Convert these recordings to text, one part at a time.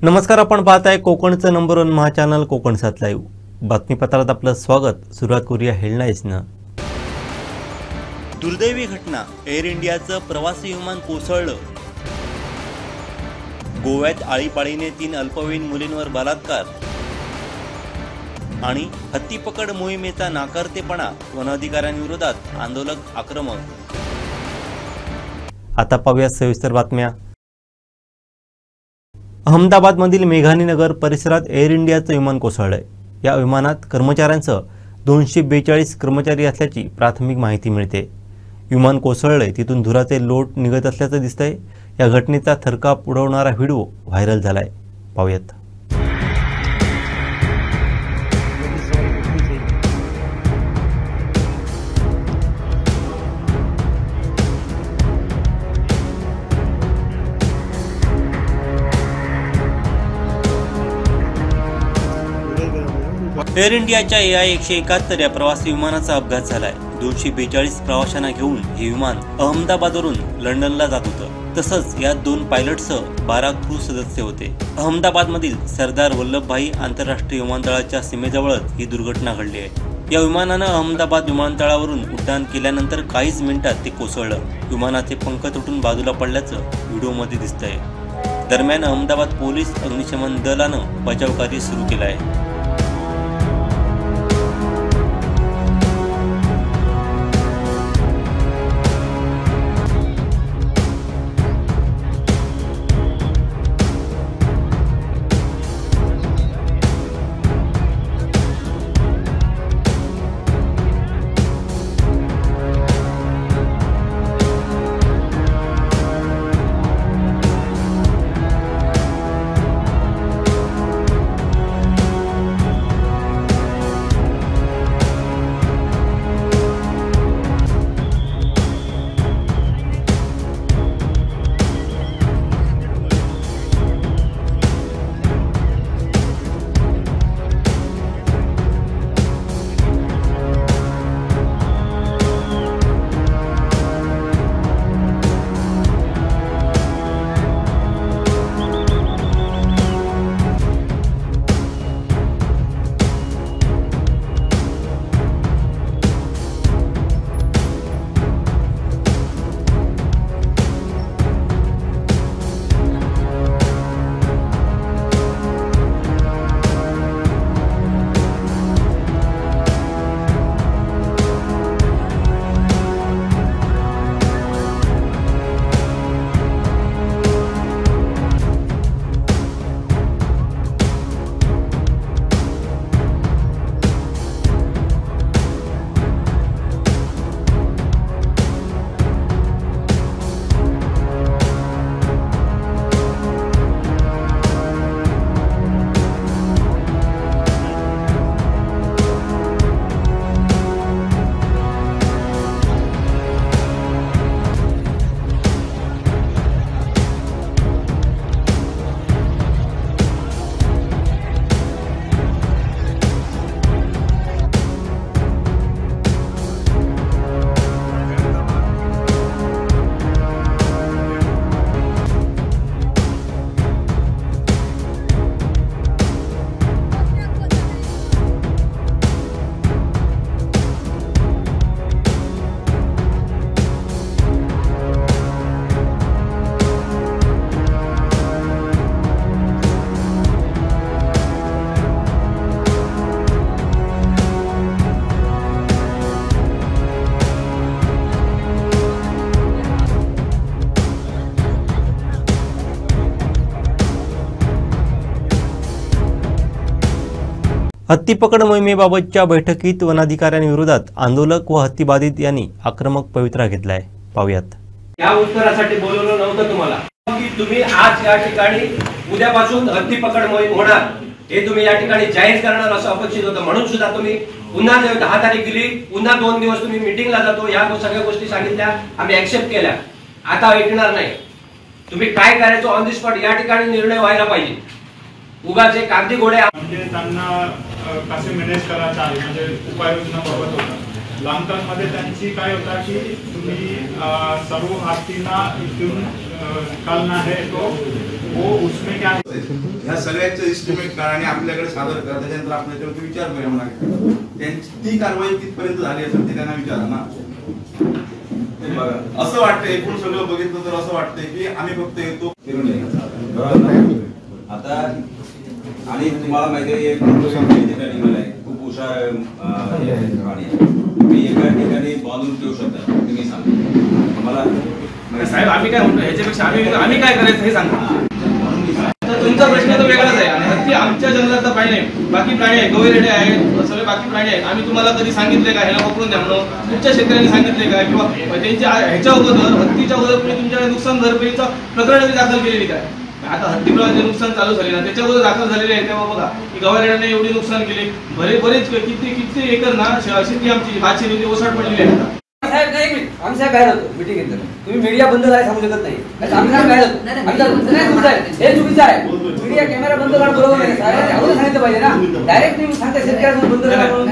नमस्कार, आपण पाहताय कोकणचं नंबर 1 महा चॅनल कोकण 7 लाईव्ह. बातमीपत्रात आपलं स्वागत. सुरुवात करूया हेडलाईन्सनं. दुर्दैवी घटना, एअर इंडियाचं प्रवासी विमान कोसळलं. गोव्यात आळीपाळीने 3 अल्पवयीन मुलींवर बलात्कार. आणि हत्तीपकड मोहिमेचा नाकारतेपणा, वनाधिकाऱ्यांविरोधात आंदोलक आक्रमक. आता पाहूया सविस्तर बातम्या. अहमदाबादमधील मेघानीनगर परिसरात एअर इंडियाचं विमान कोसळलंय. या विमानात कर्मचाऱ्यांसह 242 कर्मचारी असल्याची प्राथमिक माहिती मिळते. विमान कोसळलंय तिथून धुराचे लोट निघत असल्याचं दिसतंय. या घटनेचा थरकाप उडवणारा व्हिडिओ व्हायरल झालाय. पाहूयात. एअर इंडियाच्या AI-171 या प्रवासी विमानाचा अपघात झालाय. 242 प्रवाशांना घेऊन हे विमान अहमदाबादवरून लंडनला जात होतं. तसंच यात 2 पायलटसह 12 क्रू सदस्य होते. अहमदाबादमधील सरदार वल्लभभाई आंतरराष्ट्रीय विमानतळाच्या सीमेजवळच ही दुर्घटना घडली आहे. या विमानानं अहमदाबाद विमानतळावरून उड्डाण केल्यानंतर काहीच मिनिटात ते कोसळलं. विमानाचे पंख तुटून बाजूला पडल्याचं व्हिडिओमध्ये दिसतंय. दरम्यान अहमदाबाद पोलीस अग्निशमन दलानं बचावकार्य सुरू केलं आहे. हत्तीपकड मोहिमेबाबतच्या बैठकीत वनाधिकाऱ्यांविरोधात आंदोलक व हत्तीबाधित यांनी आक्रमक पवित्रा घेतलाय. पाहूयात. या उत्तरासाठी बोलवलं नव्हतं तुम्हाला की तुम्ही आज या ठिकाणी उद्यापासून हत्तीपकड मोहीम होणार हे तुम्ही या ठिकाणी जाहीर करणार असं अपेक्षित होतं. म्हणून सुद्धा तुम्ही पुन्हा 10 तारीख दिली, पुन्हा 2 दिवस तुम्ही मीटिंगला जातो, या सगळ्या गोष्टी सांगितल्या, आम्ही ऍक्सेप्ट केल्या. आता ऐकणार नाही. तुम्ही काय करायचं ऑन द स्पॉट या ठिकाणी निर्णय व्हायला पाहिजे. उगाचे कागदी घोडे म्हणजे त्यांना कसे मॅनेज करायचं आहे म्हणजे उपाययोजना बघत होता. लॉंग टर्म मध्ये त्यांची काय होता की तुम्ही सर्व हत्तींना इथून निकालना है तो वो उसमें क्या ह्या सगळ्याचं इस्टिमेट करा आणि आपल्याकडे सादर करा, त्याच्यानंतर आपण याच्यावरती विचार करूया म्हणा. त्यांची ती कारवाई कितपर्यंत झाली असेल ते त्यांना विचारा ना. बघा असं वाटतंय, एकूण सगळं बघितलं तर असं वाटतंय की आम्ही फक्त येतो आता. आणि तुम्हाला माहिती आहे खूप हुशार तुम्ही एका ठिकाणी बांधून ठेवू शकता. तुम्ही सांगा मला साहेब आम्ही काय म्हणतो ह्याच्यापेक्षा आम्ही काय करायचं हे सांगा. तुमचा प्रश्न तर वेगळाच आहे. आणि हत्ती आमच्या जंगलातला प्राणी आहे, बाकी प्राणी आहे, गवळरेडे आहेत, सगळे बाकी प्राणी आहेत. आम्ही तुम्हाला कधी सांगितले का ह्याला पकडून द्या म्हणून? तुमच्या शेतकऱ्यांनी सांगितले का? किंवा त्यांच्या ह्याच्या अगोदर हत्तीच्या अगोदर तुम्ही तुमच्याकडे नुकसान भरपाईचं प्रकरण दाखल केलेली काय? आता हत्तीप्रमाणे नुकसान चालू झाले ना, त्याच्या अगोदर दाखल झालेले आहे. तेव्हा बघा की गवळरेड्याने एवढी नुकसान केली, बरेच किती एकर ना शेती आमची भात शेती ओसाड पडलेली आहे. साहेब नाही आम्ही साहेब बाहेर होतो मीटिंग घेतलं. तुम्ही मीडिया बंद करायला सांगू शकत नाही. आम्ही साहेब बाहेर होतो. हे चुकीचं आहे. मीडिया कॅमेरा बंद करणं बरोबर नाही. अगोदर सांगितलं पाहिजे ना. डायरेक्ट तुम्ही सांगता शेतकऱ्यांना बंद करा म्हणून.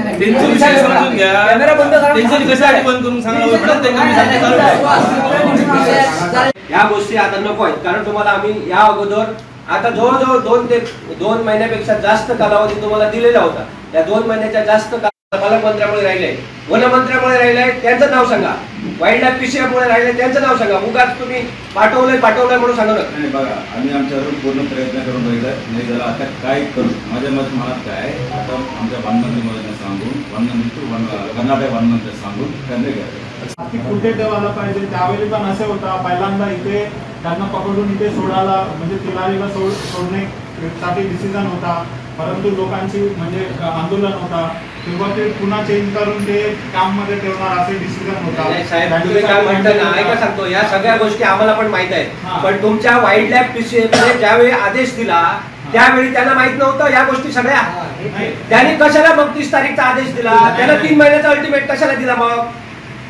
कॅमेरा बंद करा कशासाठी बंद करून सांगा. या गोष्टी आता नको आहेत, कारण तुम्हाला आम्ही या अगोदर आता जवळजवळ 2 महिन्यापेक्षा जास्त कालावधी तुम्हाला दिलेला होता. या 2 महिन्याच्या जास्त पालकमंत्र्यामुळे राहिले, वनमंत्र्यामुळे राहिले, त्यांचं नाव सांगा. वाईल्ड लाईफ पीसीएफमुळे राहिले, त्यांचं नाव सांगा. उगाच तुम्ही पाठवलंय म्हणून सांगू नका. नाही बघा, आम्ही आमच्यावर पूर्ण प्रयत्न करून राहिला नाही. जरा आता काय करू माझ्या मनात काय, आता आमच्या वनमंत्री महोदयांना सांगून कर्नाटक वनमंत्री सांगून त्यांनी हत्ती कुठे ठेवायला पाहिजे. त्यावेळी पण असे होता, पहिल्यांदा इथे त्यांना पकडून इथे सोडायला म्हणजे तिलारीला सोडण्यासाठी डिसिजन होता, परंतु लोकांची म्हणजे आंदोलन होता, तेव्हा ते पुन्हा चेंज करून ते काम मध्ये ठेवणार असे डिसिजन होता. साहेब तुम्ही काय म्हणता ना, ऐका सांगतो, या सगळ्या गोष्टी आम्हाला पण माहित आहेत. पण तुमच्या वाईल्ड लाईफ पीसीएफने ज्यावेळी आदेश दिला त्यावेळी त्यांना माहित नव्हतं या गोष्टी सगळ्या. त्यांनी कशाला मग 30 तारीखचा आदेश दिला? त्याला 3 महिन्याचा अल्टिमेट कशाला दिला? मग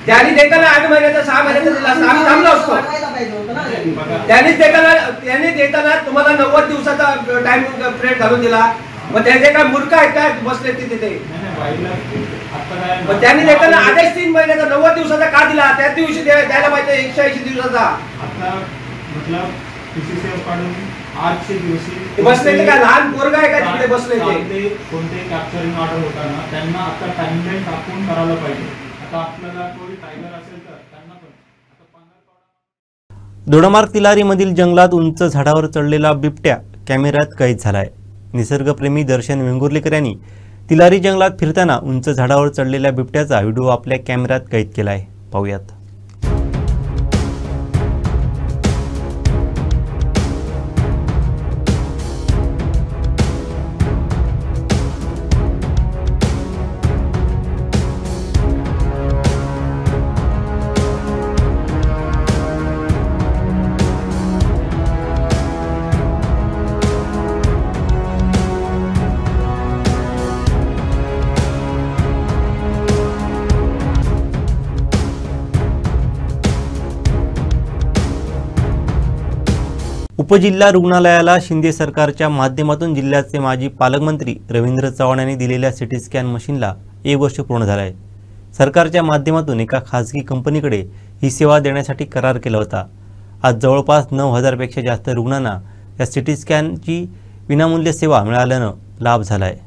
त्यांनी देताना 8 महिन्याचा 6 महिन्याचा दिला असता आम्ही थांबलो असतो. त्यांनी देताना तुम्हाला 90 दिवसाचा टाइम पिरियड घालून दिला. मग त्याचे काय मूर्ख आहेत काय बसले तिथे? मग त्यांनी देताना आदेश 3 महिन्याचा 90 दिवसाचा का दिला? त्या दिवशी द्यायला पाहिजे 180 दिवसाचा. आजच्या दिवशी बसले ते काय लहान पोरग आहे का तिकडे बसले? ते कोणते कॅप्चरिंग ऑर्डर होताना त्यांना आता टाइमलाईन टाकून करायला पाहिजे. आता आपल्याला कोणी टायगर असेल तर त्यांना पण दोडामार्ग तिलारीमधील जंगलात उंच झाडावर चढलेला बिबट्या कॅमेऱ्यात कैद झालाय. निसर्गप्रेमी दर्शन वेंगुर्लेकर यांनी तिलारी जंगलात फिरताना उंच झाडावर चढलेल्या बिबट्याचा व्हिडिओ आपल्या कॅमेऱ्यात कैद केलाय. पाहूयात. उपजिल्हा रुग्णालयाला शिंदे सरकारच्या माध्यमातून जिल्ह्याचे माजी पालकमंत्री रवींद्र चव्हाण यांनी दिलेल्या सिटी स्कॅन मशीनला 1 वर्ष पूर्ण झालं आहे. सरकारच्या माध्यमातून एका खासगी कंपनीकडे ही सेवा देण्यासाठी करार केला होता. आज जवळपास 9,000 पेक्षा जास्त रुग्णांना या सिटी स्कॅनची विनामूल्य सेवा मिळाल्यानं लाभ झाला आहे.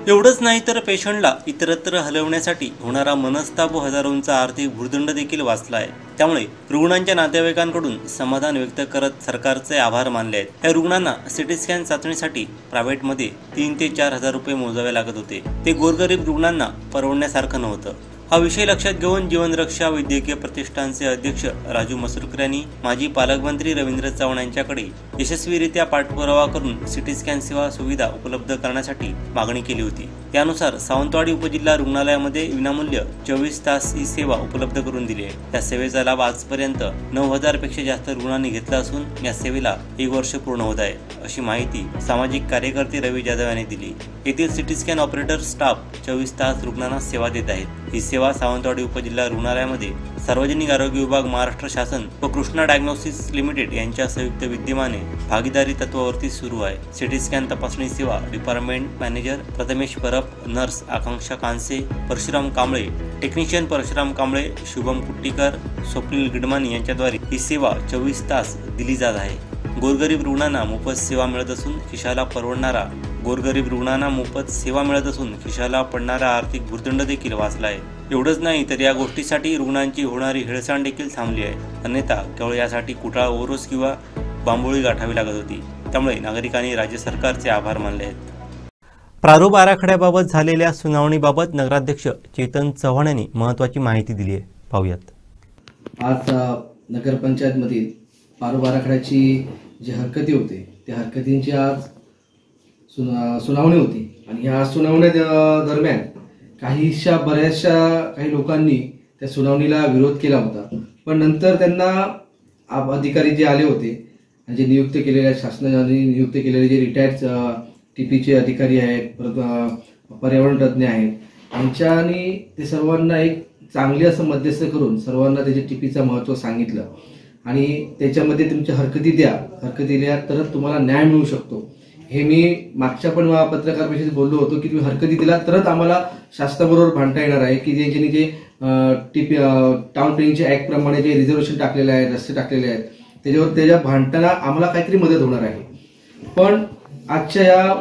एवढंच नाही तर पेशंटला इतरत्र हलवण्यासाठी होणारा मनस्ताप व हजारोंचा आर्थिक भुर्दंड देखील वाचला आहे. त्यामुळे रुग्णांच्या नातेवाईकांकडून समाधान व्यक्त करत सरकारचे आभार मानले आहेत. या रुग्णांना सिटी स्कॅन चाचणीसाठी प्रायव्हेटमध्ये 3 ते 4 हजार रुपये मोजावे लागत होते. ते गोरगरीब रुग्णांना परवडण्यासारखं नव्हतं. हा विषय लक्षात घेऊन जीवनरक्षा वैद्यकीय प्रतिष्ठानचे अध्यक्ष राजू मसुरकर यांनी माजी पालकमंत्री रवींद्र चव्हाण यांच्याकडे यशस्वीरित्या पाठपुरावा करून सिटी स्कॅन सेवा सुविधा उपलब्ध करण्यासाठी मागणी केली होती. त्यानुसार सावंतवाडी उपजिल्हा रुग्णालयामध्ये विनामूल्य 24 तास ही सेवा उपलब्ध करून दिली आहे. या सेवेचा लाभ आजपर्यंत 9,000 पेक्षा जास्त रुग्णांनी घेतला असून या सेवेला 1 वर्ष पूर्ण होत आहे, अशी माहिती सामाजिक कार्यकर्ते रवी जाधव यांनी दिली. येथील सिटी स्कॅन ऑपरेटर स्टाफ 24 तास रुग्णांना सेवा देत आहेत. ही सेवा सावंतवाडी उपजिल्हा रुग्णालयामध्ये सार्वजनिक आरोग्य विभाग, महाराष्ट्र शासन व कृष्णा डायग्नोसिस लिमिटेड यांच्या संयुक्त विद्यमाने भागीदारी तत्वावरती सुरू आहे. सिटी स्कॅन तपासणी सेवा department manager Prathamesh Parab, nurse Akanksha Kanse, Parshuram Kamble, technician Parshuram Kamble, Shubham Kuttikar, Swapnil Gidmani यांच्याद्वारे ही सेवा 24 तास दिली जात आहे. गोरगरीब रुग्णांना मोफत सेवा मिळत असून खिशाला पडणारा आर्थिक भुर्दंड देखील वाचला आहे. एवढंच नाही तर या गोष्टीसाठी रुग्णांची होणारी हेळसांड देखील थांबली आहे. अन्यथा केवळ यासाठी कुटाळ, ओरोस किंवा बांबोळी गाठावी लागत होती. त्यामुळे नागरिकांनी राज्य सरकारचे आभार मानले आहेत. प्रारूप आराखड्याबाबत झालेल्या सुनावणीबाबत नगराध्यक्ष चेतन चव्हाण यांनी महत्त्वाची माहिती दिली आहे. पाहूयात. आज नगरपंचायतमधील प्रारूप आराखड्याची जी हरकती होते त्या हरकतींची आज सुनावणी होती आणि ह्या सुनावणी दरम्यान काही लोकांनी त्या सुनावणीला विरोध केला होता. पण नंतर त्यांना अधिकारी जे आले होते आणि जे नियुक्त केलेले शासनाने नियुक्त केलेले जे रिटायर्ड टीपीचे अधिकारी आहेत, परत पर्यावरण तज्ज्ञ आहेत, यांच्यानी ते सर्वांना एक चांगले असं मध्यस्थ करून सर्वांना त्याच्या टीपीचं महत्त्व सांगितलं आणि त्याच्यामध्ये तुमच्या हरकती दिल्या तरच तुम्हाला न्याय मिळू शकतो. हे मी मागच्या पण पत्रकार परिषदेत बोललो होतो की तुम्ही हरकती दिला तरच आम्हाला शासनाबरोबर भांडता येणार आहे की ज्यांनी जे टाउन प्लॅनिंगचे ऍक्ट प्रमाणे जे रिझर्वेशन टाकलेले आहेत, रस्ते टाकलेले आहेत, त्याच्या भांडताना आम्हाला काहीतरी मदत होणार आहे. पण आजच्या या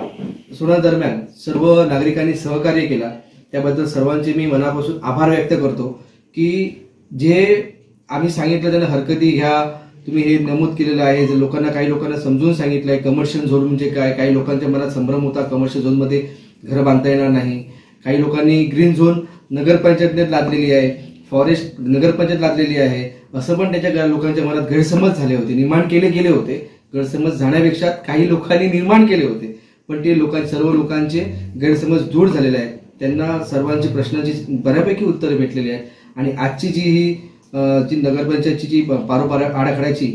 सुनावणी दरम्यान सर्व नागरिकांनी सहकार्य केला, त्याबद्दल सर्वांचे मी मनापासून आभार व्यक्त करतो की जे आम्ही सांगितलं त्यांना हरकती घ्या, तुम्ही हे नमूद केलेलं आहे. जर काही लोकांना समजून सांगितलं आहे कमर्शियल झोन म्हणजे काय. काही लोकांच्या मनात संभ्रम होता कमर्शियल झोनमध्ये घर बांधता येणार नाही. काही लोकांनी ग्रीन झोन नगरपंचायतीने लादलेली आहे, फॉरेस्ट नगरपंचायत लादलेली आहे, असं पण त्याच्या लोकांच्या मनात गैरसमज झाले होते, निर्माण केले गेले होते. गैरसमज जाण्यापेक्षा काही लोकांनी निर्माण केले होते, पण ते सर्व लोकांचे गैरसमज दूर झालेले आहेत. त्यांना सर्वांची प्रश्नांची बऱ्यापैकी उत्तरं भेटलेली आहेत आणि आजची जी नगरपंचायतची जी प्रारूप आराखड्याची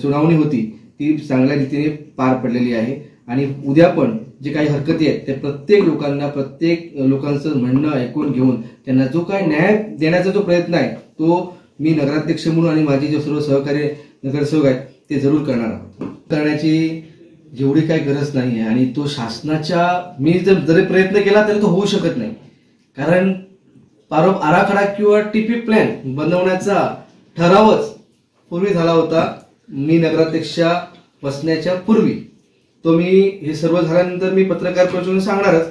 सुनावणी होती ती चांगल्या रीतीने पार पडलेली आहे. आणि उद्या पण जे काही हरकती आहेत त्या प्रत्येक लोकांचं म्हणणं ऐकून घेऊन त्यांना जो काही न्याय देण्याचा जो प्रयत्न आहे तो मी नगराध्यक्ष म्हणून आणि माझे जे सर्व सहकारी नगरसेवक आहेत ते जरूर करण्याची जेवढी काही गरज नाही आहे. आणि तो शासनाच्या मी जरी प्रयत्न केला तरी तो होऊ शकत नाही, कारण प्रारूप आराखडा किंवा टीपी प्लॅन बनवण्याचा ठरावच पूर्वी झाला होता. मी नगराध्यक्ष बसण्याच्या पूर्वी तो मी हे सर्व झाल्यानंतर मी पत्रकार परिषदेत सांगणारच.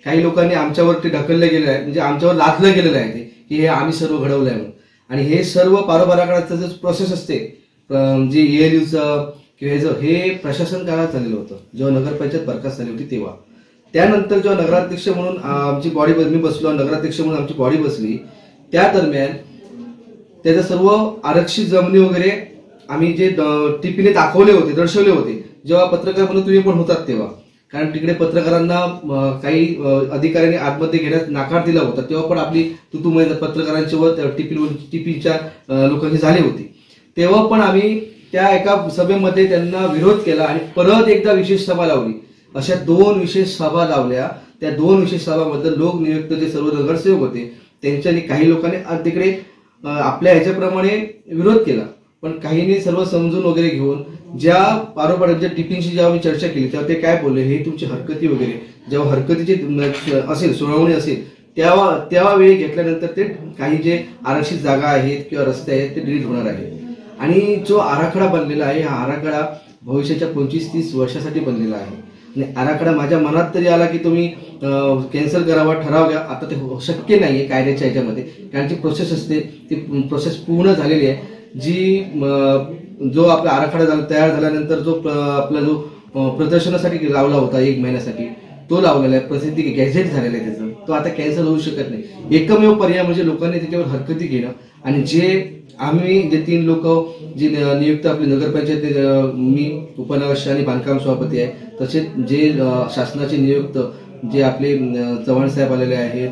काही लोकांनी आमच्यावरती ढकललं गेलं आहे, म्हणजे आमच्यावर लादलं गेलेलं आहे ते की हे आम्ही सर्व घडवलं आहे म्हणून. आणि हे सर्व प्रारूप आराखड्याचं जे प्रोसेस असते जे ELUचं किंवा हे प्रशासन काळात झालेलं होतं जेव्हा नगरपंचायत बरखास्त झाली होती तेव्हा. त्यानंतर जेव्हा नगराध्यक्ष म्हणून आमची बॉडी मी बसलो, नगराध्यक्ष म्हणून आमची बॉडी बसली, त्या दरम्यान त्याचं सर्व आरक्षित जमिनी वगैरे आम्ही जे टीपीने दर्शवले होते जेव्हा पत्रकार म्हणून तुम्ही पण होतात तेव्हा. कारण तिकडे पत्रकारांना काही अधिकाऱ्यांनी आतमध्ये घेण्यास नकार दिला होता, तेव्हा पण आपली पत्रकारांची व टीपीच्या लोकांची झाली होती. तेव्हा पण आम्ही त्या एका सभेमध्ये त्यांना विरोध केला आणि परत एकदा विशेष सभा लावली. अशा 2 विशेष सभा लावल्या. त्या 2 विशेष सभामध्ये लोकनियुक्त जे सर्व नगरसेवक होते त्यांच्यानी काही लोकांनी तिकडे आपल्या ह्याच्याप्रमाणे विरोध केला, पण काहींनी सर्व समजून वगैरे घेऊन ज्या पारोपाड्यांच्या टीपींशी जेव्हा मी चर्चा केली तेव्हा ते काय बोलले, हे तुमची हरकती वगैरे जेव्हा हरकतीची असेल सुनावणी असेल तेव्हा वेळ घेतल्यानंतर ते काही जे आरक्षित जागा आहेत किंवा रस्ते आहेत ते डिलीट होणार आहे. आणि जो आराखडा बनलेला आहे हा आराखडा भविष्याच्या 25-30 वर्षासाठी बनलेला आहे. आणि आराखडा माझ्या मनात तरी आला की तुम्ही कॅन्सल करावा, ठराव घ्या. आता ते शक्य नाहीये कायद्याच्या ह्याच्यामध्ये, कारण जी प्रोसेस असते ती प्रोसेस पूर्ण झालेली आहे. जो आपला आराखडा तयार झाल्यानंतर जो आपला जो प्रदर्शनासाठी लावला होता 1 महिन्यासाठी तो लावलेला आहे, प्रसिद्धी गॅझेट झालेला आहे त्याचं, तो आता कॅन्सल होऊ शकत नाही. एकमेव पर्याय म्हणजे लोकांनी त्याच्यावर हरकती घेणं. आणि जे आम्ही जे 3 लोक जे नियुक्त आपले नगरपंचायत, मी उपनगराध्यक्ष आणि बांधकाम सभापती आहे, तसेच जे शासनाचे नियुक्त जे आपले चव्हाण साहेब आलेले आहेत,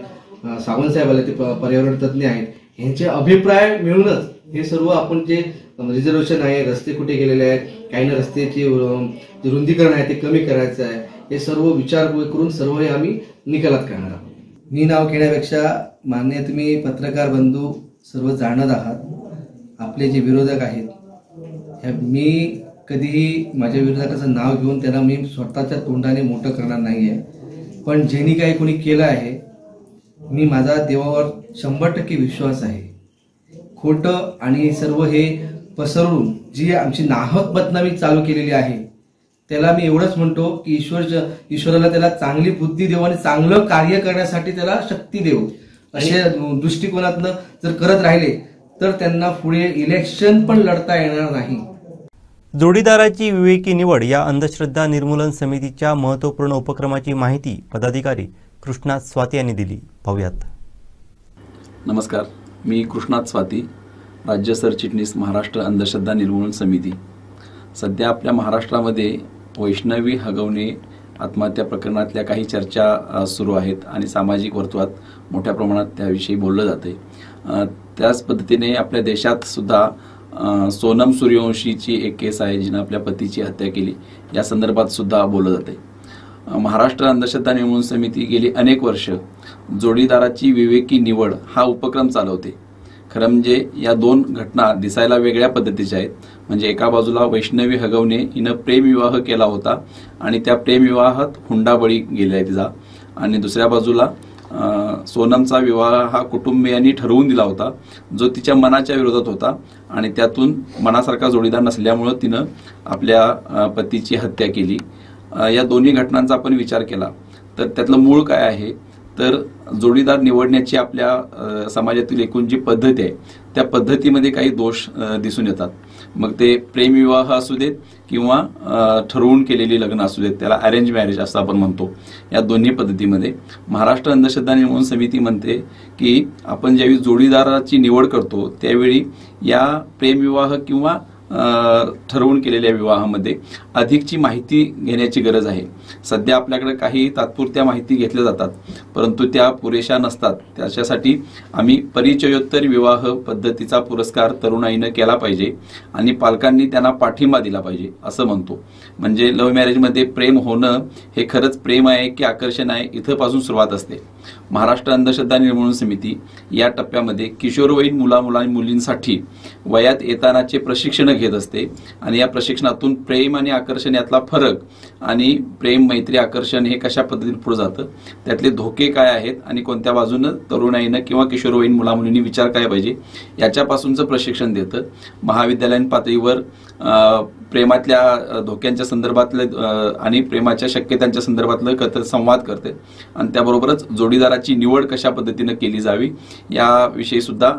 सावंत साहेब आले ते पर्यावरण तज्ज्ञ आहेत, यांचे अभिप्राय मिळूनच हे सर्व आपण जे रिझर्वेशन आहे, रस्ते कुठे गेलेले आहेत, काही ना रस्त्याचे रुंदीकरण आहे ते कमी करायचं आहे, हे सर्व विचार करून सर्व हे आम्ही निकालात करणार आहोत. मी नाव घेण्यापेक्षा मान्य तुम्ही पत्रकार बंधू सर्व जाणत आहात, आपले जे विरोधक आहेत मी कधीही माझ्या विरोधकाचं नाव घेऊन त्यांना मी स्वतःच्या तोंडाने मोठं करणार नाही आहे. पण ज्यांनी काही कोणी केलं आहे, मी माझा देवावर 100% विश्वास आहे. खोटं आणि सर्व हे पसरवून जी आमची नाहक बदनामी चालू केलेली आहे, त्याला मी एवढंच म्हणतो की ईश्वराला त्याला चांगली बुद्धी देव आणि चांगलं कार्य करण्यासाठी त्याला शक्ती देव. अशा दृष्टिकोनातनं जर करत राहिले तर त्यांना पुढे इलेक्शन पण लढता येणार नाही. जोडीदाराची विवेकी निवड या अंधश्रद्धा निर्मूलन समितीच्या महत्त्वपूर्ण उपक्रमाची माहिती पदाधिकारी कृष्णात स्वाती यांनी दिली. पाहूयात. नमस्कार, मी कृष्णात स्वाती, राज्य सरचिटणीस महाराष्ट्र अंधश्रद्धा निर्मूलन समिती. सध्या आपल्या महाराष्ट्रामध्ये वैष्णवी हगवणे आत्महत्या प्रकरणातल्या काही चर्चा सुरू आहेत आणि सामाजिक वर्तुळात मोठ्या प्रमाणात त्याविषयी बोललं जाते. त्याच पद्धतीने आपल्या देशात सुद्धा सोनम सूर्यवंशीची एक केस आहे, जिने आपल्या पतीची हत्या केली. या संदर्भात सुद्धा बोललं जाते. महाराष्ट्र अंधश्रद्धा निर्मूलन समिती गेली अनेक वर्ष जोडीदाराची विवेकी निवड हा उपक्रम चालवते. खरं म्हणजे या दोन घटना दिसायला वेगळ्या पद्धतीच्या आहेत. म्हणजे एका बाजूला वैष्णवी हगवणे हिनं प्रेमविवाह केला होता आणि त्या प्रेमविवाहात हुंडाबळी गेला आहे तिचा, आणि दुसऱ्या बाजूला सोनमचा विवाह हा कुटुंबियांनी ठरवून दिला होता, जो तिच्या मनाच्या विरोधात होता आणि त्यातून मनासारखा जोडीदार नसल्यामुळं तिनं आपल्या पतीची हत्या केली. या दोन्ही घटनांचा आपण विचार केला तर त्यातलं मूळ काय आहे, तर जोडीदार निवडण्याची आपल्या समाजातील एकूण जी पद्धत आहे त्या पद्धतीमध्ये काही दोष दिसून येतात. मग ते प्रेमविवाह असू देत किंवा ठरवून केलेली लग्न असू देत, त्याला अरेंज मॅरेज असं आपण म्हणतो. या दोन्ही पद्धतीमध्ये महाराष्ट्र अंधश्रद्धा निर्मूलन समिती म्हणते की आपण ज्यावेळी जोडीदाराची निवड करतो त्यावेळी या प्रेमविवाह किंवा ठरवून केलेल्या विवाहामध्ये अधिकची माहिती घेण्याची गरज आहे. सध्या आपल्याकडे काही तात्पुरत्या माहिती घेतल्या जातात, परंतु त्या पुरेशा नसतात. त्याच्यासाठी आम्ही परिचयोत्तर विवाह पद्धतीचा पुरस्कार तरुणाईनं केला पाहिजे आणि पालकांनी त्यांना पाठिंबा दिला पाहिजे असं म्हणतो. म्हणजे लव्ह मॅरेजमध्ये प्रेम होणं हे खरंच प्रेम आहे की आकर्षण आहे, इथंपासून सुरुवात असते. महाराष्ट्र अंधश्रद्धा निर्मूलन समिती या टप्प्यामध्ये किशोरवयीन मुलींसाठी वयात येतानाचे प्रशिक्षण घेत असते आणि या प्रशिक्षणातून प्रेम आणि आकर्षण यातला फरक आणि प्रेम मैत्री आकर्षण हे कशा पद्धतीने पुढे जातं, त्यातले धोके काय आहेत आणि कोणत्या बाजूनं तरुणाईनं किंवा किशोरवयीन मुलामुलींनी विचार काय पाहिजे याच्यापासूनचं प्रशिक्षण देतं. महाविद्यालयीन पातळीवर प्रेमातल्या धोक्यांच्या संदर्भातलं आणि प्रेमाच्या शक्यतांच्या संदर्भातलं संवाद करते आणि त्याबरोबरच जोडीदाराची निवड कशा पद्धतीनं केली जावी याविषयी सुद्धा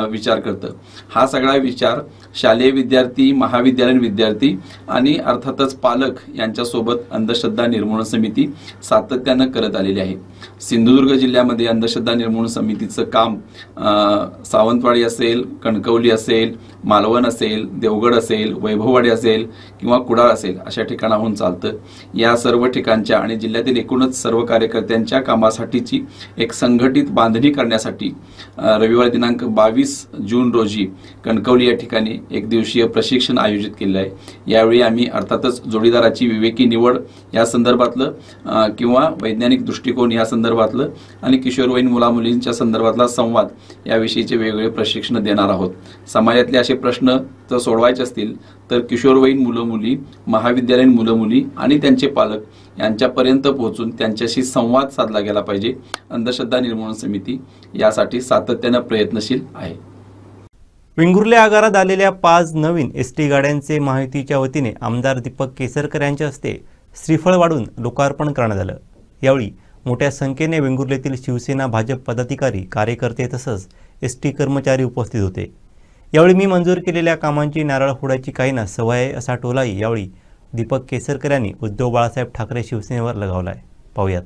विचार करतं. हा सगळा विचार शालेय विद्यार्थी, महाविद्यालयीन विद्यार्थी आणि अर्थातच पालक यांच्यासोबत अंधश्रद्धा निर्मूलन समिती सातत्यानं करत आलेली आहे. सिंधुदुर्ग जिल्ह्यामध्ये अंधश्रद्धा निर्मूलन समितीचं काम सावंतवाडी असेल, कणकवली असेल, मालवण असेल, देवगड असेल, वैभववाडी असेल किंवा कुडाळ असेल अशा ठिकाणाहून चालतं. या सर्व ठिकाणच्या आणि जिल्ह्यातील एकूणच सर्व कार्यकर्त्यांच्या कामासाठीची एक संघटित बांधणी करण्यासाठी रविवार दिनांक 22 जून रोजी कणकवली या ठिकाणी एक दिवसीय प्रशिक्षण आयोजित केलं आहे. यावेळी आम्ही अर्थातच जोडीदाराची विवेकी निवड या संदर्भातलं किंवा वैज्ञानिक दृष्टिकोन या संदर्भातलं आणि किशोरवयीन मुलामुलींच्या संदर्भातला संवाद याविषयीचे वेगवेगळे प्रशिक्षण देणार आहोत. समाजातले असे प्रश्न जर सोडवायचे असतील तर किशोरवयीन मुलं मुली, महाविद्यालयीन मुलं मुली आणि त्यांचे पालक यांच्यापर्यंत पोहोचून त्यांच्याशी संवाद साधला गेला पाहिजे. अंधश्रद्धा निर्मूलन समिती यासाठी सातत्यानं प्रयत्नशील आहे. वेंगुर्ले आगारात आलेल्या 5 नवीन एसटी गाड्यांचे महायुतीच्या वतीने आमदार दीपक केसरकर यांच्या हस्ते श्रीफळ वाढून लोकार्पण करण्यात आलं. यावेळी मोठ्या संख्येने वेंगुर्लेतील शिवसेना, भाजप पदाधिकारी, कार्यकर्ते तसंच एसटी कर्मचारी उपस्थित होते. यावेळी मी मंजूर केलेल्या कामांची नारळ फोडायची काहींना सवय आहे असा टोलाही यावेळी दीपक केसरकर यांनी उद्धव बाळासाहेब ठाकरे शिवसेनेवर लगावलाय. पाहूयात.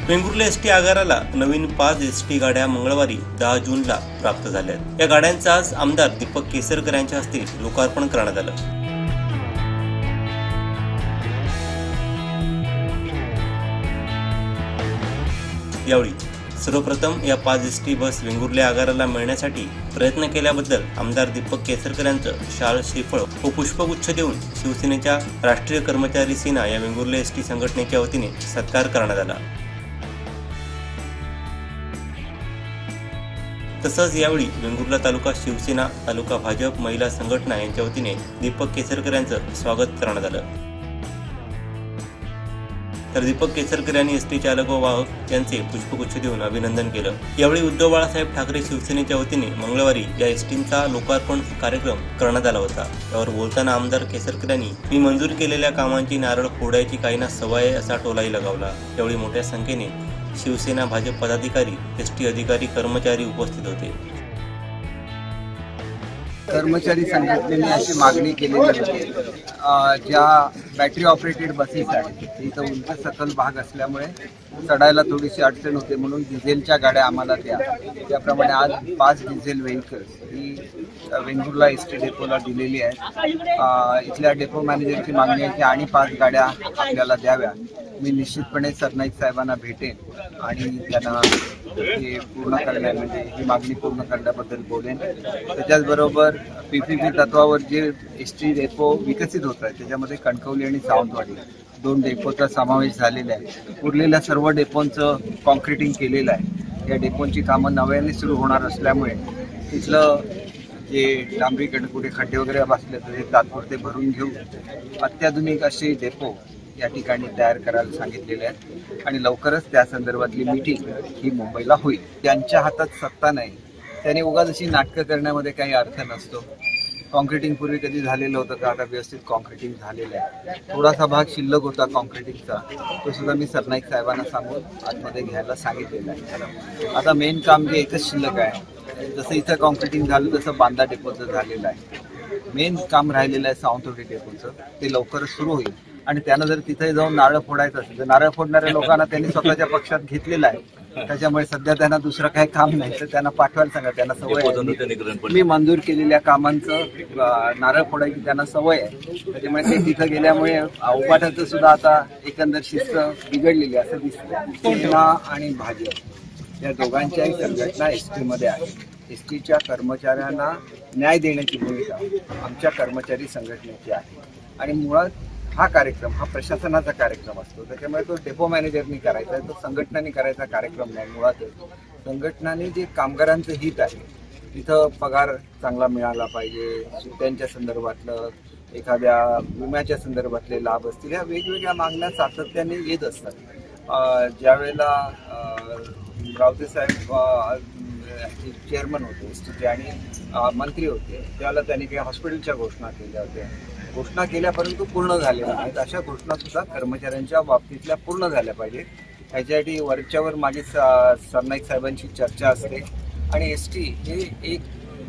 वेंगुर्ले एसटी आगाराला नवीन 5 एसटी गाड्या मंगळवारी 10 जूनला प्राप्त झाल्या. या गाड्यांचं आज आमदार दीपक केसरकर यांच्या हस्ते लोकार्पण करण्यात आलं. यावेळी सर्वप्रथम या 5 एसटी बस वेंगुर्ले आगाराला मिळण्यासाठी प्रयत्न केल्याबद्दल आमदार दीपक केसरकर यांचं शाल श्रीफळ व पुष्पगुच्छ देऊन शिवसेनेच्या राष्ट्रीय कर्मचारी सेना या वेंगुर्ले एसटी संघटनेच्या वतीने सत्कार करण्यात आला। तसंच यावेळी वेंगुर्ला तालुका शिवसेना, तालुका भाजप महिला संघटना यांच्या वतीने दीपक केसरकर यांचं स्वागत करण्यात आलं। तर दीपक केसरकर यांनी एसटी चालक व वाहक यांचे पुष्पगुच्छ देऊन अभिनंदन केलं। यावेळी उद्धव बाळासाहेब ठाकरे शिवसेनेच्या वतीने मंगळवारी या एसटींचा लोकार्पण कार्यक्रम करण्यात आला होता। यावर बोलताना आमदार केसरकर यांनी मी मंजूर केलेल्या कामांची नारळ फोडायची काहींना सवय आहे असा टोलाही लगावला। यावेळी मोठ्या संख्येने शिवसेना, भाजप पदाधिकारी, एसटी अधिकारी, कर्मचारी उपस्थित होते। कर्मचारी संघटनेने अशी मागणी केलेली होती, ज्या बॅटरी ऑपरेटेड बसेस आहेत इथं उंच सखल भाग असल्यामुळे चढायला थोडीशी अडचण होते, म्हणून डिझेलच्या गाड्या आम्हाला द्या। त्याप्रमाणे आज 5 डिझेल व्हेकल्स ही वेंगुर्ला एसटी डेपोला दिलेली आहे। इथल्या डेपो मॅनेजरची मागणी आहे की आणि 5 गाड्या आपल्याला द्याव्या। मी निश्चितपणे सरनाईक साहेबांना भेटेन आणि त्यांना हे पूर्ण करण्या म्हणजे ही मागणी पूर्ण करण्याबद्दल बोलेन। त्याच्याचबरोबर PPP तत्वावर जे एसटी डेपो विकसित होत आहे त्याच्यामध्ये कणकवली आणि सावंतवाडी 2 डेपोचा समावेश झालेला आहे। उरलेल्या सर्व डेपोंचं कॉन्क्रिटिंग केलेलं आहे। या डेपोंची कामं नव्याने सुरू होणार असल्यामुळे तिथलं जे डांबरीकडे कुठे खड्डे वगैरे बसले तर ते तात्पुरते भरून घेऊन अत्याधुनिक असे डेपो या ठिकाणी तयार करायला सांगितलेले आहेत आणि लवकरच त्या संदर्भातली मीटिंग ही मुंबईला होईल। त्यांच्या हातात सत्ता नाही, त्याने उगाच अशी नाटकं करण्यामध्ये काही अर्थ नसतो। कॉन्क्रिटिंग पूर्वी कधी झालेलं होतं का? आता व्यवस्थित कॉन्क्रिटिंग झालेलं आहे। थोडासा भाग शिल्लक होता कॉन्क्रिटिंगचा, तो सुद्धा मी सरनाईक साहेबांना सांगून आतमध्ये घ्यायला सांगितलेलं आहे। आता मेन काम जे एकच शिल्लक आहे, जसं इथं कॉन्क्रिटिंग झालं तसं बांदा डेपोचं झालेलं आहे। मेन काम राहिलेलं आहे सावंतवाडी डेपोचं, ते लवकरच सुरू होईल आणि त्यानं जर तिथे जाऊन नारळ फोडायचं असेल तर नारळ फोडणाऱ्या लोकांना त्यांनी स्वतःच्या पक्षात घेतलेलं आहे, त्याच्यामुळे सध्या त्यांना दुसरं काही काम नाही तर त्यांना पाठवायला सांगा। त्यांना सवय आहे, मी मंजूर केलेल्या कामांचं नारळ फोडायची त्यांना सवय आहे, त्याच्यामुळे ते तिथं गेल्यामुळे उपाठाचं सुद्धा आता एकंदर शिस्त बिघडलेली असं दिसतं। सेना आणि भाजप या दोघांच्याही संघटना एसटीमध्ये आहेत। एसटीच्या कर्मचाऱ्यांना न्याय देण्याची भूमिका आमच्या कर्मचारी संघटनेची आहे आणि मुळात हा कार्यक्रम हा प्रशासनाचा कार्यक्रम असतो, त्याच्यामुळे तो डेपो मॅनेजरनी करायचा आहे, तो संघटनांनी करायचा कार्यक्रम नाही। मुळात संघटनांनी जे कामगारांचं हित आहे तिथं पगार चांगला मिळाला पाहिजे, सुट्ट्यांच्या संदर्भातलं एखाद्या विम्याच्या संदर्भातले लाभ असतील, या वेगवेगळ्या मागण्या सातत्याने येत असतात। ज्यावेळेला रावते साहेब चेअरमन होते एसटीचे आणि मंत्री होते त्यावेळेला त्यांनी काही हॉस्पिटलच्या घोषणा केल्या होत्या, परंतु पूर्ण झालेल्या नाहीत। अशा घोषणा सुद्धा कर्मचाऱ्यांच्या बाबतीतल्या पूर्ण झाल्या पाहिजे। ह्याच्यासाठी वरच्यावर माझी सरनाईक साहेबांची चर्चा असते आणि एसटी हे एक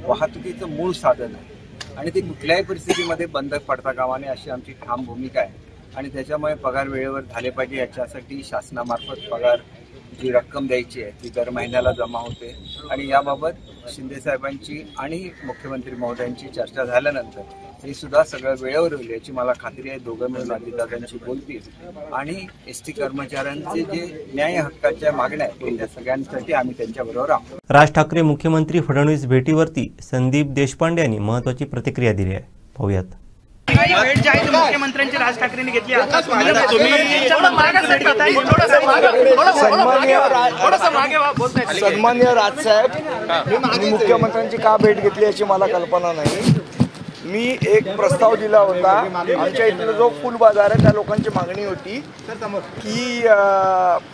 वाहतुकीचं मूळ साधन आहे आणि ते कुठल्याही परिस्थितीमध्ये बंद पडता कामा नये अशी आमची ठाम भूमिका आहे आणि त्याच्यामुळे पगार वेळेवर झाले पाहिजे। याच्यासाठी शासनामार्फत पगार जी रक्कम द्यायची आहे ती दर महिन्याला जमा होते आणि याबाबत शिंदे साहेबांची आणि मुख्यमंत्री महोदयांची चर्चा झाल्यानंतर हे सुद्धा सगळं वेळेवर होईल याची मला खात्री आहे। दोघं मिळून अजितदादांशी बोलतील आणि एसटी कर्मचाऱ्यांचे जे न्याय हक्काच्या मागण्या आहेत त्या सगळ्यांसाठी आम्ही त्यांच्याबरोबर आहोत। राज ठाकरे मुख्यमंत्री फडणवीस भेटीवरती संदीप देशपांडे यांनी महत्त्वाची प्रतिक्रिया दिली आहे, पाहूयात। भेट जी आहे मुख्यमंत्र्यांची राज ठाकरेंनी घेतली सन्माननीय राजसाहेब, मी मुख्यमंत्र्यांची का भेट घेतली याची मला कल्पना नाही। मी एक प्रस्ताव दिला होता, आमच्या इथला जो फुल बाजार आहे त्या लोकांची मागणी होती की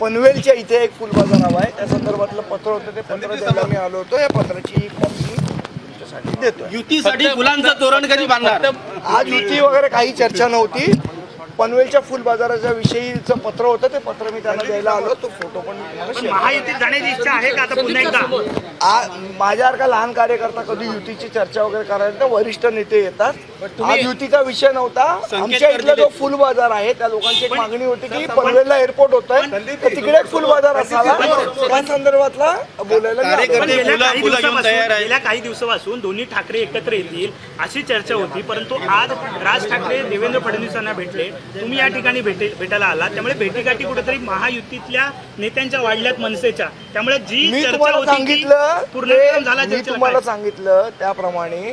पनवेलच्या इथे एक फुल बाजार हवा आहे, त्या संदर्भातलं पत्र होतं, ते पत्र द्यायला मी आलो होतो। या पत्राची कॉपी तुमच्यासाठी देतो। युतीसाठी फुलांचं तोरण कधी बांधणार? आज युती वगैरे काही चर्चा नव्हती, पनवेलच्या फुल बाजाराच्या विषयीचं पत्र होतं, ते पत्र मी त्यांना द्यायला आलो, तो फोटो पण महायुतीत जाण्याची इच्छा आहे का आता पुन्हा एकदा? माझ्यासारखा लहान कार्यकर्ता कधी युतीची चर्चा वगैरे करायला तर वरिष्ठ नेते येतात, आज युतीचा विषय नव्हता। आमच्या इथला जो फुल बाजार आहे त्या लोकांची एक मागणी होती की पनवेलला एअरपोर्ट होत आहे तर तिकडे फुल बाजार असावा, त्या संदर्भातला बोलायला गेल्या काही दिवसापासून दोन्ही ठाकरे एकत्र येतील अशी चर्चा होती, परंतु आज राज ठाकरे देवेंद्र फडणवीस यांना भेटले तुम्ही या ठिकाणी भेटायला आलात, त्यामुळे भेटीगाठी कुठेतरी महायुतीतल्या नेत्यांच्या वाढल्यात, मनसेच्या, त्यामुळे जी मी चर्चा तुम्हाला होती सांगितलं पूर्ण झाला. मी तुम्हाला सांगितलं त्याप्रमाणे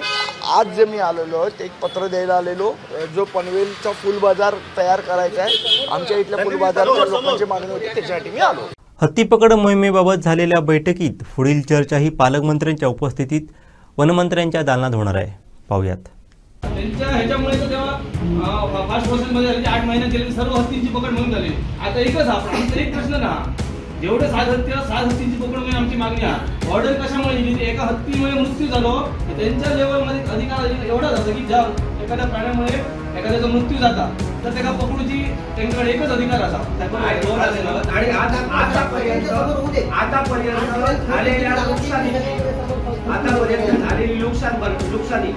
आज जे मी आलेलो ते एक पत्र द्यायला आलेलो, जो पनवेलचा फुल बाजार तयार करायचा आहे, आमच्या इथल्या फुल बाजारच्या लोकांची मागणी होती, त्याच्यासाठी मी आलो. हत्तीपकड मोहिमेबाबत झालेल्या बैठकीत पुढील चर्चाही पालकमंत्र्यांच्या उपस्थितीत वनमंत्र्यांच्या दालनात होणार आहे. पाहूयात. त्यांच्या ह्याच्यामुळे तर तेव्हा फास्ट प्रोसेसमध्ये झाली 8 महिन्यात गेले सर्व हत्तींची पकड म्हणून झाली. आता एकच आमचा एक प्रश्न ना, जेवढे 7 हत्तींची पकड म्हणून आमची मागणी आहे. ऑर्डर कशामुळे दिली? एका हत्तीमुळे मृत्यू झालो, त्यांच्या लेवलमध्ये अधिकार एवढा झाला की ज्या एखाद्या प्राण्यामुळे एखाद्याचा मृत्यू झाला तर त्याला पकडूची त्यांच्याकडे एकच अधिकार असा. आणि आतापर्यंत झालेली नुकसानी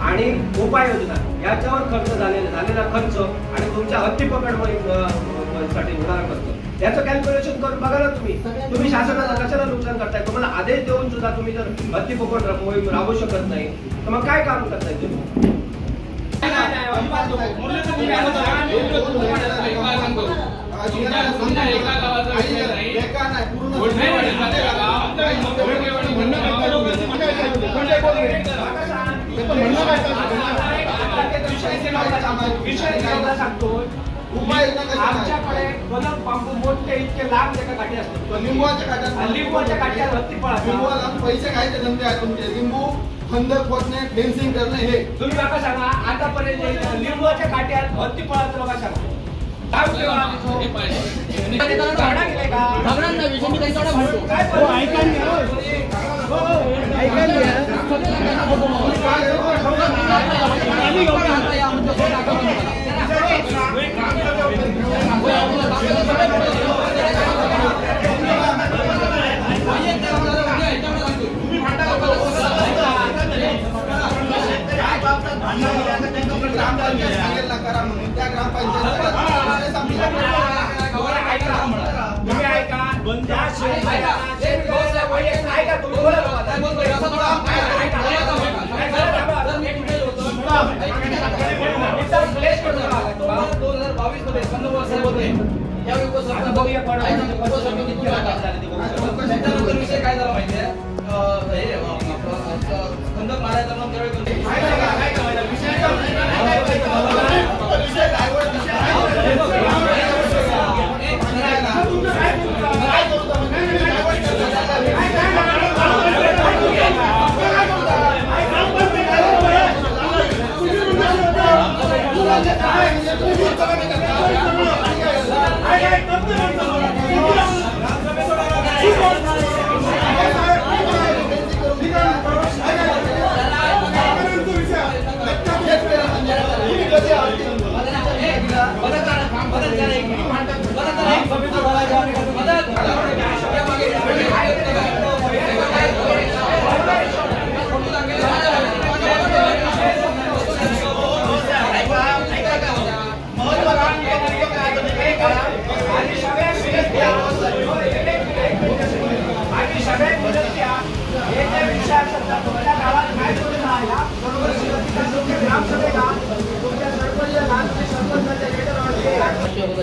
आणि उपाययोजना याच्यावर खर्च झालेला खर्च आणि तुमच्या हत्तीपकड साठी होणारा खर्च याचं कॅल्क्युलेशन करून बघा ना तुम्ही शासनाला कशाला नुकसान करताय? तुम्हाला आदेश देऊन सुद्धा तुम्ही जर हत्तीपकड मोहीम राबवू शकत नाही तर मग काय काम करताय तुम्ही? आमच्याकडे बलक बांबू मोठे इतके लांब एका काठी असतात. लिंबूच्या काठ्यात हत्ती पळा, पैसे खायचे धंदे आहेत तुमचे. लिंबू खंदक खोदणे, फेन्सिंग करणे, हे तुम्ही बघा सांगा. आतापर्यंत लिंबूच्या काठ्यात हत्ती पळाचं बघा सांगा. विषय काय झाला माहितीये, खंदक मारायचा मग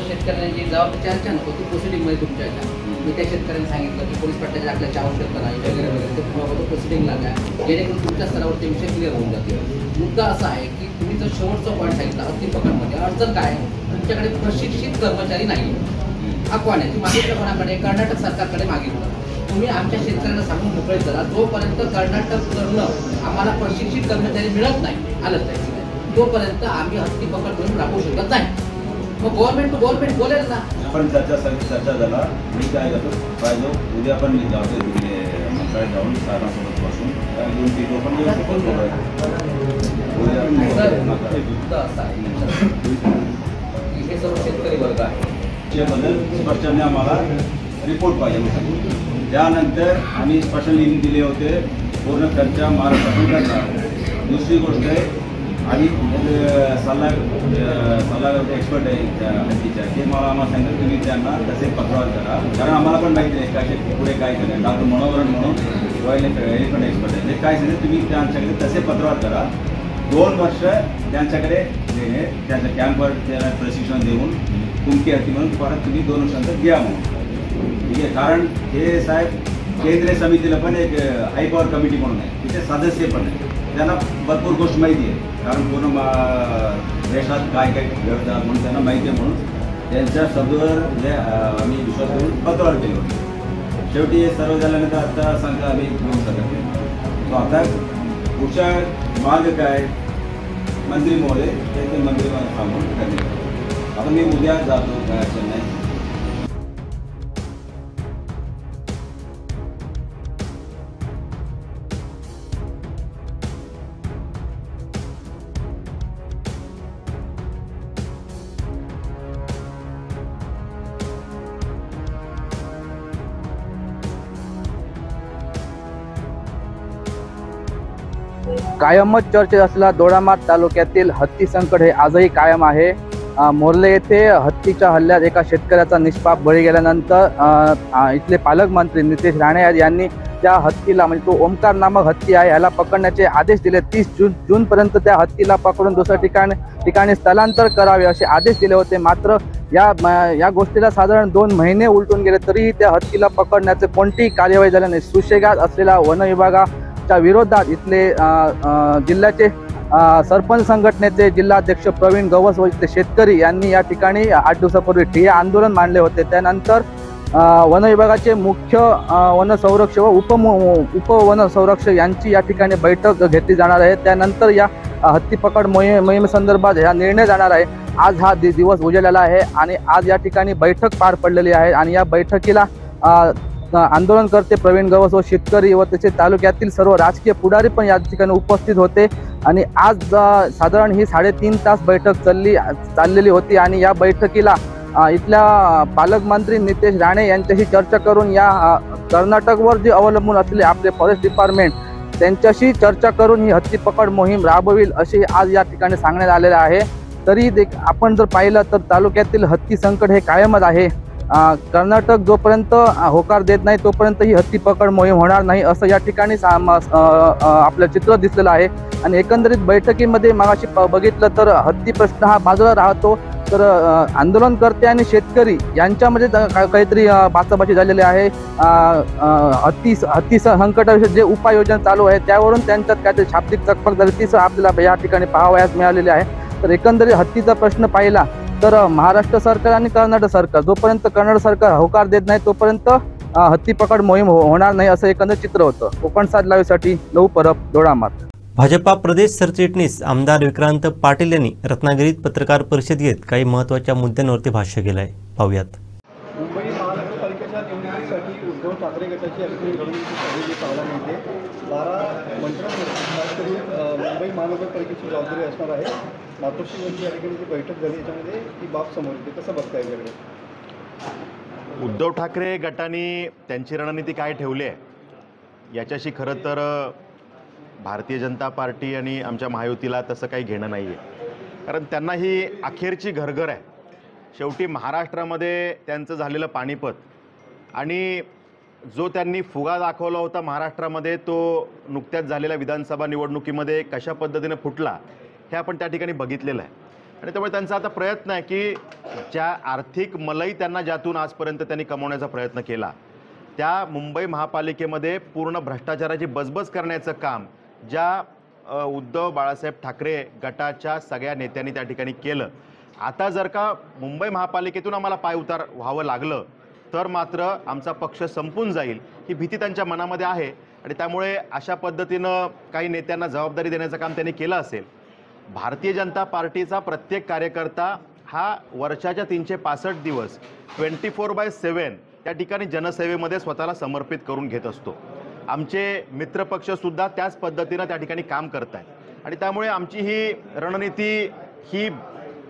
शेतकऱ्यांची जबाबदारी चर्चा नको ती प्रोसिडिंगमध्ये तुमच्या मी त्या शेतकऱ्यांनी सांगितलं की पोलीस पट्ट्याच्या दाखल्याची आवश्यकता नाही वगैरे वगैरे ते पूर्वापासून प्रोसिडिंगला द्या, जेणेकरून तुमच्या स्तरावर ते विषय क्लिअर होऊन जातील. मुद्दा असा आहे की तुम्ही जर शेवटचा पॉईंट सांगितला हत्तीपकडमध्ये अडचण काय आहे, तुमच्याकडे प्रशिक्षित कर्मचारी नाही. अकवाने मागितलं कोणाकडे? कर्नाटक सरकारकडे मागितलं. तुम्ही आमच्या शेतकऱ्यांना सांगून मोकळे करा, जोपर्यंत कर्नाटककडनं आम्हाला प्रशिक्षित कर्मचारी मिळत नाही आलं नाही तोपर्यंत आम्ही हत्तीपकड म्हणून राबवू शकत नाही. मग गव्हर्नमेंट टू गव्हर्नमेंट बोलेल ना. आपण चर्चा झाला. मी काय करतो पाहिजे उद्या पण मी जातो मंत्रालयात जाऊन साहेबांसोबत बसून 2-3 लोक पण हे सर्व शेतकरी वर्ग आहे त्याबद्दल स्पष्टपणे आम्हाला रिपोर्ट पाहिजे. त्यानंतर आम्ही स्पष्ट लिहून दिले होते पूर्ण खर्च महाराष्ट्रातून करणार. दुसरी गोष्ट आहे आणि सल्लागार एक्सपर्ट आहे हत्तीच्या ते आम्हाला सांगितलं तुम्ही त्यांना तसे पत्रव्यवहार करा, कारण आम्हाला पण माहिती आहे काय पुढे काय करा. डॉक्टर मनोहरन म्हणून रॉयल एलिफंट एक्सपर्ट आहे ते काय सांगितलं तुम्ही त्यांच्याकडे तसे पत्रव्यवहार करा 2 वर्ष त्यांच्याकडे देणे, त्यांच्या कॅम्पवर त्याला प्रशिक्षण देऊन तुमची हत्ती म्हणून परत तुम्ही 2 वर्षांतर घ्या म्हणून. ठीक आहे. कारण हे साहेब केंद्रीय समितीला पण एक हाय पॉवर कमिटी म्हणून आहे, तिथे सदस्य पण आहे, त्यांना भरपूर गोष्ट माहिती आहे. कारण पूर्ण देशात काय काय घडतात म्हणून त्यांना माहिती आहे. म्हणून त्यांच्या शब्दावर आम्ही विश्वास करून पत्रावर केले होते. शेवटी हे सर्व झाल्यानंतर आता सांगता आम्ही घेऊ शकत नाही. तो आता पुढच्या मार्ग काय मंत्री महोदय ते मंत्री सांगून करणे. आता मी उद्या जातो, काय अडचण नाही. कायमच चर्चेत असलेला दोडामार्ग तालुक्यातील हत्ती संकट हे आजही कायम आहे. मोर्ले येथे हत्तीच्या हल्ल्यात एका शेतकऱ्याचा निष्पाप बळी गेल्यानंतर इथले पालकमंत्री नितेश राणे यांनी त्या हत्तीला, म्हणजे तो ओमकार नामक हत्ती आहे, ह्याला पकडण्याचे आदेश दिले. 30 जूनपर्यंत त्या हत्तीला पकडून दुसऱ्या ठिकाणी स्थलांतर करावे असे आदेश दिले होते. मात्र या गोष्टीला साधारण 2 महिने उलटून गेले तरीही त्या हत्तीला पकडण्याचे कोणतीही कार्यवाही झाली नाही. सुशेगात असलेला वन विभागाच्या विरोधात इथले जिल्ह्याचे सरपंच संघटनेचे जिल्हाध्यक्ष प्रवीण गवस व इथले शेतकरी यांनी या ठिकाणी 8 दिवसापूर्वी ठिय्या आंदोलन मांडले होते. त्यानंतर वन विभागाचे मुख्य वन संरक्षक व उपवन संरक्षक यांची या ठिकाणी बैठक घेतली जाणार आहे. त्यानंतर या हत्ती पकड मोहिमेसंदर्भात हा निर्णय जाणार आहे. आज हा दिवस उजाडलेला आहे आणि आज या ठिकाणी बैठक पार पडलेली आहे आणि या बैठकीला आंदोलनकर्ते प्रवीण गवस व शेतकरी व त्याचे तालुक्यातील सर्व राजकीय पुढारी पण या ठिकाणी उपस्थित होते. आणि आज साधारण ही 3.5 तास बैठक चाललेली होती आणि या बैठकीला इथल्या पालकमंत्री नितेश राणे यांच्याशी चर्चा करून या कर्नाटकवर जे अवलंबून असलेले आपले फॉरेस्ट डिपार्टमेंट त्यांच्याशी चर्चा करून ही हत्ती पकड मोहीम राबविल असे आज या ठिकाणी सांगण्यात आलेले आहे. तरी आपण जर पाहिलं तर तालुक्यातील हत्ती संकट हे कायमच आहे. कर्नाटक जोपर्यंत होकार देत नाही तोपर्यंत ही हत्ती पकड मोहीम होणार नाही असं या ठिकाणी आपलं चित्र दिसलेलं आहे. आणि एकंदरीत बैठकीमध्ये मगाशी बघितलं तर हत्ती प्रश्न हा बाजूला राहतो, तर आंदोलनकर्ते आणि शेतकरी यांच्यामध्ये काहीतरी बाचाबाची झालेली आहे. हत्ती संकटाविषयी जे उपाययोजना चालू आहे त्यावरून त्यांच्यात काहीतरी शाब्दिक चकमक झाली तीच आपल्याला या ठिकाणी पाहावयास मिळालेली आहे. तर एकंदरीत हत्तीचा प्रश्न पाहिला तर महाराष्ट्र सरकार आणि कर्नाटक सरकार जोपर्यंत कर्नाटक सरकार होकार देत नाही तोपर्यंत हत्ती पकड मोहीम होणार नाही असं एकंदर चित्र होतं. कोकणसाद लाईव्हसाठी लहू परब, दोडामार्ग. भाजपा प्रदेश सरचिटणीस आमदार विक्रांत पाटील यांनी रत्नागिरीत पत्रकार परिषद घेत काही महत्त्वाच्या मुद्द्यांवरती भाष्य केलं आहे. पाहूयात. मुंबई महानगरपालिकेच्या निवडणुकीसाठी उद्धव ठाकरे गटाची अंतिम रणनीती ठरलेली पाहायला मिळते. 12 मंत्र्यांवर मुंबई महानगरपालिकेची जबाबदारी असणार आहे. मातोश्री यांची या ठिकाणी जी बैठक झाली याच्यामध्ये ती बाब समोर येते, कसं बघता येईल? उद्धव ठाकरे गटाने त्यांची रणनीती काय ठेवली आहे याच्याशी खरं तर भारतीय जनता पार्टी आणि आमच्या महायुतीला तसं काही घेणं नाही आहे. कारण त्यांना ही अखेरची घरघर आहे. शेवटी महाराष्ट्रामध्ये त्यांचं झालेलं पानिपत आणि जो त्यांनी फुगा दाखवला होता महाराष्ट्रामध्ये तो नुकत्याच झालेल्या विधानसभा निवडणुकीमध्ये कशा पद्धतीने फुटला हे आपण त्या ठिकाणी बघितलेलं आहे. आणि त्यामुळे त्यांचा आता प्रयत्न आहे की ज्या आर्थिक मलाई त्यांना ज्यातून आजपर्यंत त्यांनी कमवण्याचा प्रयत्न केला त्या मुंबई महापालिकेमध्ये पूर्ण भ्रष्टाचाराची बजबज करण्याचं काम ज्या उद्धव बाळासाहेब ठाकरे गटाच्या सगळ्या नेत्यांनी त्या ठिकाणी केलं. आता जर का मुंबई महापालिकेतून आम्हाला पायउतार व्हावं लागलं तर मात्र आमचा पक्ष संपून जाईल ही भीती त्यांच्या मनामध्ये आहे. आणि त्यामुळे अशा पद्धतीनं काही नेत्यांना जबाबदारी देण्याचं काम त्यांनी केलं असेल. भारतीय जनता पार्टीचा प्रत्येक कार्यकर्ता हा वर्षाच्या 365 दिवस 24/7 त्या ठिकाणी जनसेवेमध्ये स्वतःला समर्पित करून घेत असतो. आमचे मित्रपक्षसुद्धा त्याच पद्धतीनं त्या ठिकाणी काम करत आहेत. आणि त्यामुळे आमची ही रणनीती ही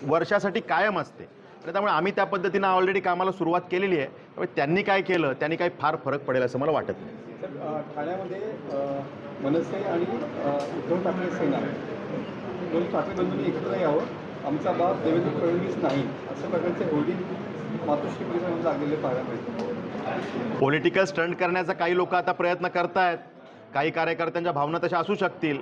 वर्षासाठी कायम असते. आणि त्यामुळे आम्ही त्या पद्धतीनं ऑलरेडी कामाला सुरुवात केलेली आहे. त्यामुळे त्यांनी काय केलं त्यांनी काही फार फरक पडेल असं मला वाटत नाही. ठाण्यामध्ये मनसे आणि उद्धव ठाकरे सेना दोन ठाकरे बंधूंनी एकत्र यावं, आमचा बाप देवेंद्र फडणवीस नाही अशा प्रकारचे होर्डिंग मातोश्री परिसरामध्ये लागलेले पाहायला मिळते. पॉलिटिकल स्टंट करण्याचा काही लोक आता प्रयत्न करतायत. काही कार्यकर्त्यांच्या भावना तशा असू शकतील.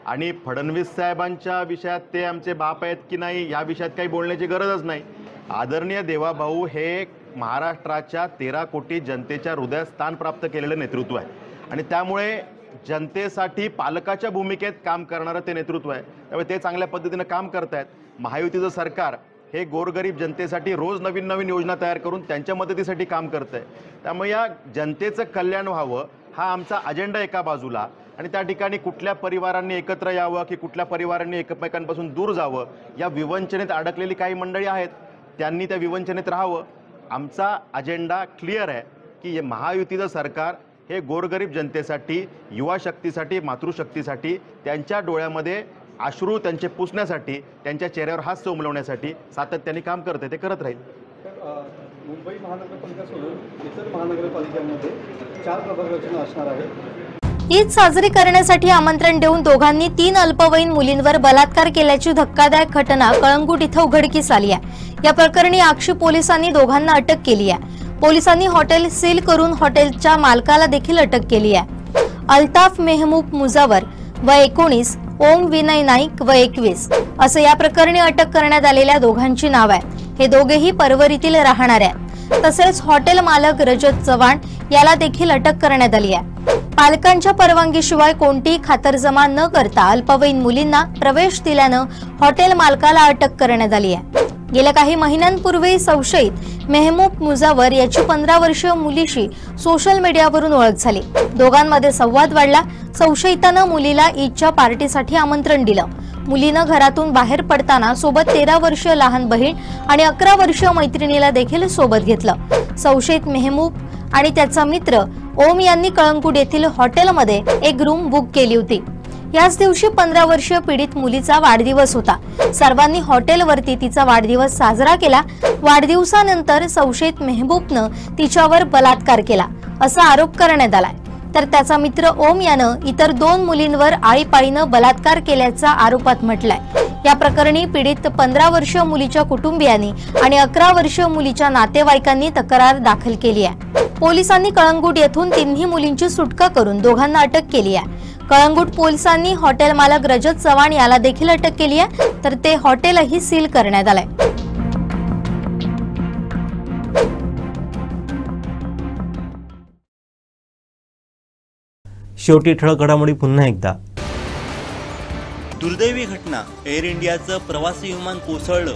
आणि फडणवीस साहेबांच्या विषयात ते आमचे बाप आहेत की नाही या विषयात काही बोलण्याची गरजच नाही. आदरणीय देवाभाऊ हे महाराष्ट्राच्या 13 कोटी जनतेच्या हृदयात स्थान प्राप्त केलेलं नेतृत्व आहे आणि त्यामुळे जनतेसाठी पालकाच्या भूमिकेत काम करणारं ते नेतृत्व आहे. त्यामुळे ते चांगल्या पद्धतीनं काम करतायत. महायुतीचं सरकार हे गोरगरीब जनतेसाठी रोज नवीन नवीन योजना तयार करून त्यांच्या मदतीसाठी काम करत आहे. त्यामुळे या जनतेचं कल्याण व्हावं हा आमचा अजेंडा एका बाजूला आणि त्या ठिकाणी कुठल्या परिवारांनी एकत्र यावं की कुठल्या परिवारांनी एकमेकांपासून दूर जावं या विवंचनेत अडकलेली काही मंडळी आहेत, त्यांनी त्या विवंचनेत राहावं. आमचा अजेंडा क्लिअर आहे की महायुतीचं सरकार हे गोरगरीब जनतेसाठी, युवा शक्तीसाठी, मातृशक्तीसाठी, त्यांच्या डोळ्यामध्ये अश्रू त्यांचे पुसण्यासाठी, त्यांच्या चेहऱ्यावर हास्य उमलवण्यासाठी सातत्याने काम करते, ते करत राहील. मुंबई महानगरपालिका सोडून इतर महानगरपालिकांमध्ये 4 प्रभाग रचना असणार आहे. ईद साजरी करण्यासाठी आमंत्रण देऊन दोघांनी 3 अल्पवयीन मुलींवर बलात्कार केल्याची धक्कादायक घटना कळंगूट इथं उघडकीस आली आहे. या प्रकरणी आक्षी पोलिसांनी दोघांना अटक केली आहे. पोलिसांनी हॉटेल सील करून हॉटेलच्या मालकाला देखील अटक केली आहे. अल्ताफ मेहमूब मुजावर वय 19, ओम विनय नाईक वय 21 असं या प्रकरणी अटक करण्यात आलेल्या दोघांची नाव आहे. हे दोघेही परवरीतील राहणारे आहेत. तसेच हॉटेल मालक रजत चव्हाण याला देखील अटक करण्यात आली आहे. पालकांच्या परवानगीशिवाय कोणतीही खातरजमा न करता अल्पवयीन मुलींना प्रवेश दिल्यानं हॉटेल मालकाला अटक करण्यात आली आहे. गेल्या काही महिन्यांपूर्वी संशयित मेहमूब मुजावर याची 15 वर्षीय मुलीशी सोशल मीडियावरून ओळख झाली. दोघांमध्ये संवाद वाढला. संशयितानं मुलीला ईदच्या पार्टीसाठी आमंत्रण दिलं. मुलीनं घरातून बाहेर पडताना सोबत 13 वर्षीय लहान बहीण आणि 11 वर्षीय मैत्रिणीला देखील सोबत घेतलं. संशयित मेहमूब आणि त्याचा मित्र ओम यांनी कळंगूट येथील हॉटेलमध्ये एक रूम बुक केली होती. याच दिवशी 15 वर्षीय पीडित मुलीचा वाढदिवस होता. सर्वांनी हॉटेलवरती तिचा वाढदिवस साजरा केला. वाढदिवसानंतर संशयित मेहबूबनं तिच्यावर बलात्कार केला असा आरोप करण्यात आलाय. तर त्याचा मित्र ओम यानं इतर 2 मुलींवर आळीपाळीनं बलात्कार केल्याचा आरोपात म्हटलाय. या प्रकरणी पीडित 15 वर्षीय मुलीच्या कुटुंबियांनी आणि 11 वर्षीय मुलीच्या नातेवाईकांनी तक्रार दाखल केली आहे. पोलिसांनी कळंगूट येथून 3 मुलींची सुटका करून दोघांना अटक केली आहे. कळंगूट पोलिसांनी हॉटेल मालक रजत चव्हाण याला देखील अटक केली आहे. तर ते हॉटेलही सील करण्यात आलंय. शेवटी ठळक घडामोडी पुन्हा एकदा. दुर्दैवी घटना, एअर इंडियाचं प्रवासी विमान कोसळलं.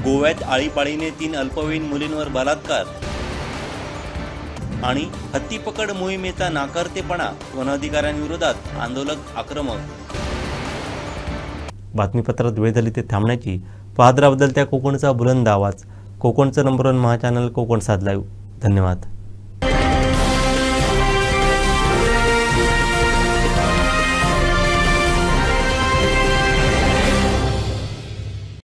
गोव्यात आळीपाळीने 3 अल्पवयीन मुलींवर बलात्कार आणि हत्तीपकड मोहिमेचा नाकारतेपणा, वन अधिकाऱ्यांविरोधात आंदोलक आक्रमक. बातमीपत्रात वेळ झाली ते थांबण्याची. पाहत राहा बदलत्या कोकणचा बुलंद आवाज. कोकणचं नंबर 1 महा चॅनल कोकण 7 लाईव्ह. धन्यवाद.